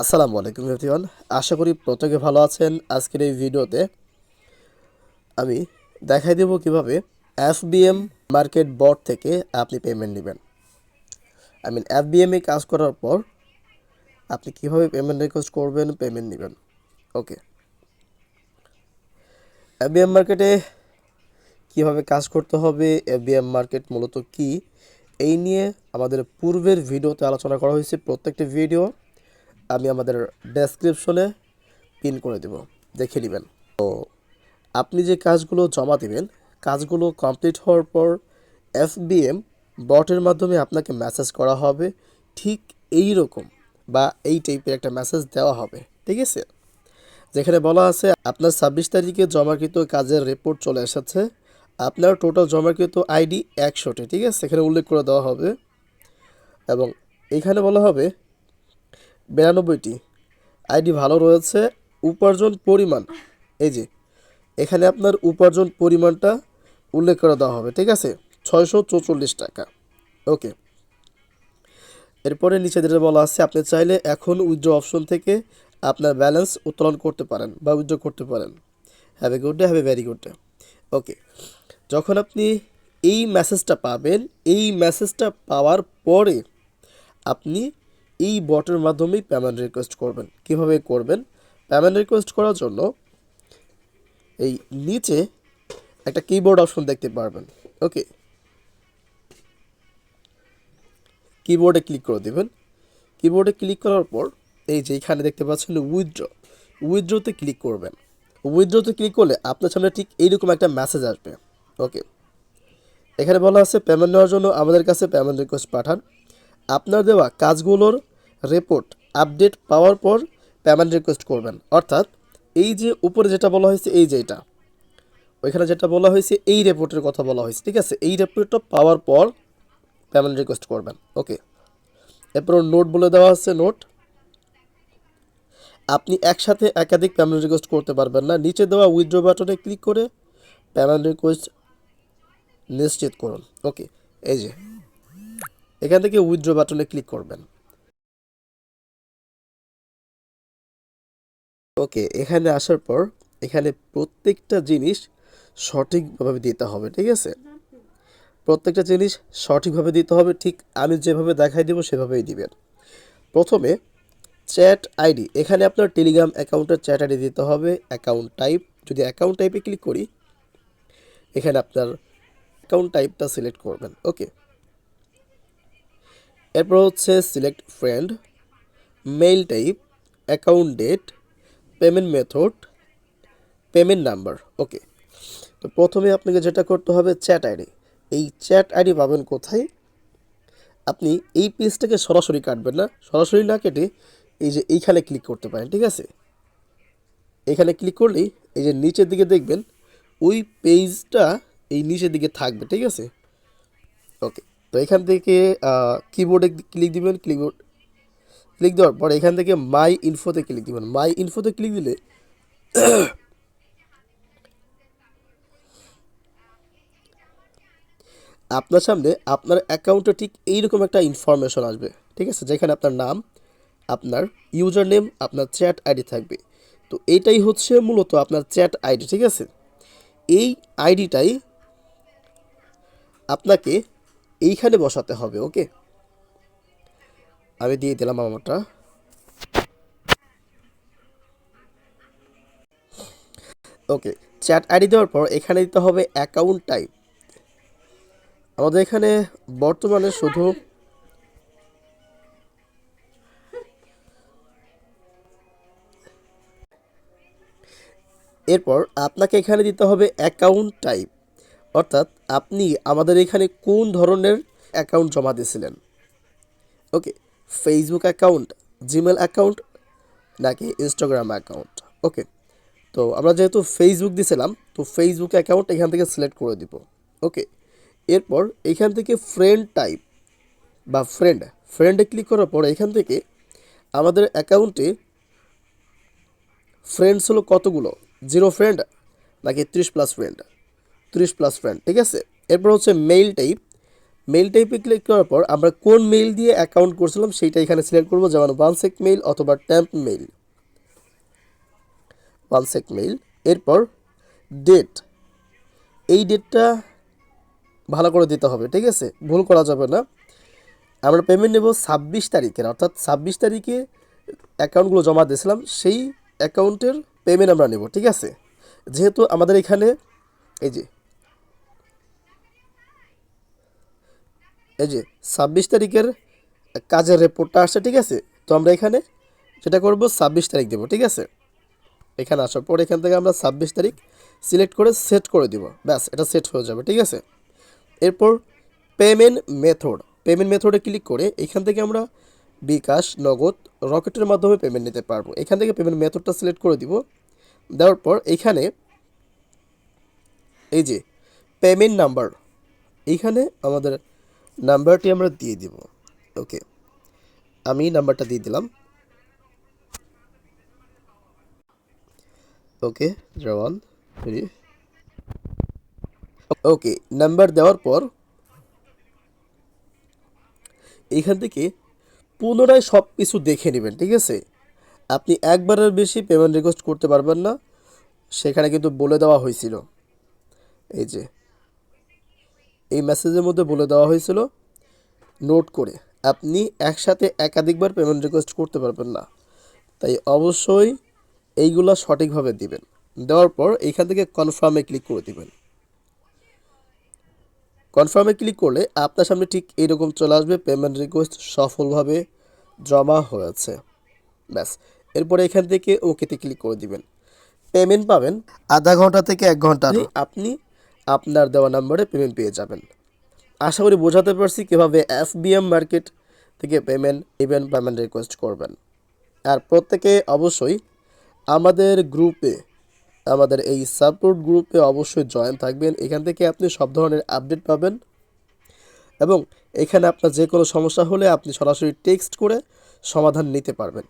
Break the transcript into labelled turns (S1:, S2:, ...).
S1: আসসালামু আলাইকুম এভরিওয়ান। আশা করি প্রত্যেকে ভালো আছেন। আজকের এই ভিডিওতে আমি দেখাই দেব কিভাবে এফবিএম মার্কেট বট থেকে আপনি পেমেন্ট নেবেন। এফবিএম এ কাজ করার পর আপনি কিভাবে পেমেন্ট রিকোয়েস্ট করবেন, পেমেন্ট নেবেন। ওকে, এফবিএম মার্কেটে কিভাবে কাজ করতে হবে, এফবিএম মার্কেট মূলত কি, এই নিয়ে আমাদের পূর্বের ভিডিওতে আলোচনা করা হয়েছে। প্রত্যেকটি ভিডিও আমি আমাদের ডেসক্রিপশনে পিন করে দেব, দেখে নেবেন। তো আপনি যে কাজগুলো জমা দিবেন, কাজগুলো কমপ্লিট হওয়ার পর এফবিএম বটের মাধ্যমে আপনাকে মেসেজ করা হবে, ঠিক এই রকম বা এই টাইপের একটা মেসেজ দেওয়া হবে, ঠিক আছে? যেখানে বলা আছে আপনার 26 তারিখে জমাকৃত কাজের রিপোর্ট চলে এসেছে, আপনার টোটাল জমাকৃত আইডি 100টি, ঠিক আছে? এখানে উল্লেখ করে দেওয়া হবে এবং এখানে বলা হবে 92টি আইডি ভালো রয়েছে। উপার্জন পরিমাণ, এই যে এখানে আপনার উপার্জন পরিমাণটা উল্লেখ করে দেওয়া হবে, ঠিক আছে? 644 টাকা। ওকে, এরপরে নিচে যেটা বলা আছে, আপনি চাইলে এখন উইথড্র অপশন থেকে আপনার ব্যালেন্স উত্তোলন করতে পারেন বা উইথড্র করতে পারেন। Have a good day, have a very good day. Okay, যখন আপনি এই মেসেজটা পাবেন, এই মেসেজটা পাওয়ার পরে আপনি এই বটের মাধ্যমেই পেমেন্ট রিকোয়েস্ট করবেন। কিভাবে করবেন? পেমেন্ট রিকোয়েস্ট করার জন্য এই নিচে একটা কিবোর্ড অপশন দেখতে পারবেন। ওকে, কিবোর্ডে ক্লিক করে দেবেন। কিবোর্ডে ক্লিক করার পর এই যে এখানে দেখতে পাচ্ছেন উইথড্রতে ক্লিক করবেন। উইথড্রতে ক্লিক করলে আপনার সামনে ঠিক এইরকম একটা মেসেজ আসবে। ওকে, এখানে বলা আছে পেমেন্ট নেওয়ার জন্য আমাদের কাছে পেমেন্ট রিকোয়েস্ট পাঠান। আপনার দেওয়া কাজগুলোর রিপোর্ট আপডেট পাওয়ার পর পেমেন্ট রিকোয়েস্ট করবেন। অর্থাৎ এই যে উপরে যেটা বলা হয়েছে, এই যে এটা ওইখানে যেটা বলা হয়েছে, এই রিপোর্টের কথা বলা হয়েছে, ঠিক আছে? এই রিপোর্টটা পাওয়ার পর পেমেন্ট রিকোয়েস্ট করবেন। ওকে, এরপর নোট বলে দেওয়া আছে। নোট, আপনি একসাথে একাধিক পেমেন্ট রিকোয়েস্ট করতে পারবেন না। নিচে দেওয়া উইথড্র বাটনে ক্লিক করে পেমেন্ট রিকোয়েস্ট নিশ্চিত করুন। ওকে, এই যে এখান থেকে উইথড্র বাটনে ক্লিক করবেন। ওকে, এখানে আসার পর এখানে প্রত্যেকটা জিনিস সঠিকভাবে দিতে হবে, ঠিক আছে? প্রত্যেকটা জিনিস সঠিকভাবে দিতে হবে, ঠিক আমি যেভাবে দেখাই দেবো সেভাবেই দিবেন। প্রথমে চ্যাট আইডি, এখানে আপনার টেলিগ্রাম অ্যাকাউন্টের চ্যাট আইডি দিতে হবে। অ্যাকাউন্ট টাইপ, যদি অ্যাকাউন্ট টাইপে ক্লিক করি, এখানে আপনার অ্যাকাউন্ট টাইপটা সিলেক্ট করবেন। ওকে, এরপর হচ্ছে select friend, mail type, account date, payment method, payment number. Okay, তো প্রথমে আপনাকে যেটা করতে হবে চ্যাট আইডি। এই চ্যাট আইডি পাবেন কোথায়? আপনি এই পেজটাকে সরাসরি কাটবেন না, সরাসরি না কেটে এই যে এইখানে ক্লিক করতে পারেন, ঠিক আছে? এখানে ক্লিক করলেই এই যে নিচের দিকে দেখবেন ওই পেজটা এই নিচের দিকে থাকবে, ঠিক আছে? ওকে, তো এখান থেকে কিবোর্ডে ক্লিক দিবেন। ক্লিক দেওয়ার পর এখান থেকে মাই ইনফোতে ক্লিক দিবেন। মাই ইনফোতে ক্লিক দিলে আপনার সামনে আপনার অ্যাকাউন্টে ঠিক এইরকম একটা ইনফরমেশন আসবে, ঠিক আছে? যেখানে আপনার নাম, আপনার ইউজার নেম, আপনার চ্যাট আইডি থাকবে। তো এইটাই হচ্ছে মূলত আপনার চ্যাট আইডি, ঠিক আছে? এই আইডিটাই আপনাকে এইখানে বসাতে হবে। ওকে, আমি দিয়ে দিলাম আমারটা। ওকে, চ্যাট আইডি দেওয়ার পর এখানে দিতে হবে অ্যাকাউন্ট টাইপ। আমাদের এখানে বর্তমানে শুধু এরপর আপনাকে এখানে দিতে হবে অ্যাকাউন্ট টাইপ, অর্থাৎ আপনি আমাদের এখানে কোন ধরনের অ্যাকাউন্ট জমা দিয়েছিলেন। ওকে, ফেসবুক অ্যাকাউন্ট, জিমেল অ্যাকাউন্ট, নাকি ইনস্টাগ্রাম অ্যাকাউন্ট। ওকে, তো আমরা যেহেতু ফেসবুক দিয়েছিলাম, তো ফেসবুক অ্যাকাউন্ট এখান থেকে সিলেক্ট করে দিব। ওকে, এরপর এখান থেকে ফ্রেন্ড টাইপ বা ফ্রেন্ডে ক্লিক করার পর এখান থেকে আমাদের অ্যাকাউন্টে ফ্রেন্ডস হলো কতগুলো, 0 ফ্রেন্ড নাকি 30+ ফ্রেন্ড? 30+ ফ্রেন্ড, ঠিক আছে? এরপর হচ্ছে মেইল টাইপ, মেইল টাইপে ক্লিক করার পর আমরা কোন মেইল দিয়ে অ্যাকাউন্ট করছিলাম সেইটা এখানে সিলেক্ট করব, যেমন ওয়ানসেক মেইল অথবা ট্যাম্প মেইল, ওয়ানসেক মেইল। এরপর ডেট, এই ডেটটা ভালো করে দিতে হবে, ঠিক আছে, ভুল করা যাবে না। আমরা পেমেন্ট নেব 26 তারিখের, অর্থাৎ 26 তারিখে অ্যাকাউন্টগুলো জমা দিয়েছিলাম সেই অ্যাকাউন্টের পেমেন্ট আমরা নেব, ঠিক আছে। যেহেতু আমাদের এখানে এই যে এই যে 26 তারিখের কাজের রিপোর্টটা আসছে, ঠিক আছে, তো আমরা এখানে যেটা করব 26 তারিখ দেবো, ঠিক আছে। এখানে আসার পর এখান থেকে আমরা 26 তারিখ সিলেক্ট করে সেট করে দিব, ব্যাস এটা সেট হয়ে যাবে, ঠিক আছে। এরপর পেমেন্ট মেথড, পেমেন্ট মেথডে ক্লিক করে এখান থেকে আমরা বিকাশ, নগদ, রকেটের মাধ্যমে পেমেন্ট নিতে পারবো। এখান থেকে পেমেন্ট মেথডটা সিলেক্ট করে দিব, দেওয়ার পর এখানে এই যে পেমেন্ট নাম্বার, এইখানে আমাদের নাম্বারটি আমরা দিয়ে দিব। ওকে, আমি নাম্বারটা দিয়ে দিলাম। ওকে, 01 ওকে, নাম্বার দেওয়ার পর এইখান থেকে পুনরায় সব কিছু দেখে নেবেন, ঠিক আছে। আপনি একবারের বেশি পেমেন্ট রিকোয়েস্ট করতে পারবেন না, সেখানে কিন্তু বলে দেওয়া হয়েছিল, এই যে এই মেসেজের মধ্যে বলে দেওয়া হয়েছিল নোট করে, আপনি একসাথে একাধিকবার পেমেন্ট রিকোয়েস্ট করতে পারবেন না, তাই অবশ্যই এইগুলা সঠিকভাবে দিবেন। দেওয়ার পর এইখান থেকে কনফার্মে ক্লিক করে দিবেন। কনফার্মে ক্লিক করলে আপনার সামনে ঠিক এইরকম চলে আসবে, পেমেন্ট রিকোয়েস্ট সফলভাবে জমা হয়েছে, ব্যাস। এরপরে এখান থেকে ওকেতে ক্লিক করে দিবেন। পেমেন্ট পাবেন আধা ঘন্টা থেকে 1 ঘন্টা, আপনি আপনার দেওয়া নাম্বারে পেমেন্ট পেয়ে যাবেন। আশা করি বোঝাতে পারছি কীভাবে এফবিএম মার্কেট থেকে পেমেন্ট ইভেন্ট পেমেন্ট রিকোয়েস্ট করবেন। আর প্রত্যেকে অবশ্যই আমাদের গ্রুপে, আমাদের এই সাপোর্ট গ্রুপে অবশ্যই জয়েন থাকবেন। এখান থেকে আপনি সব ধরনের আপডেট পাবেন এবং এখানে আপনার যে কোনো সমস্যা হলে আপনি সরাসরি টেক্সট করে সমাধান নিতে পারবেন।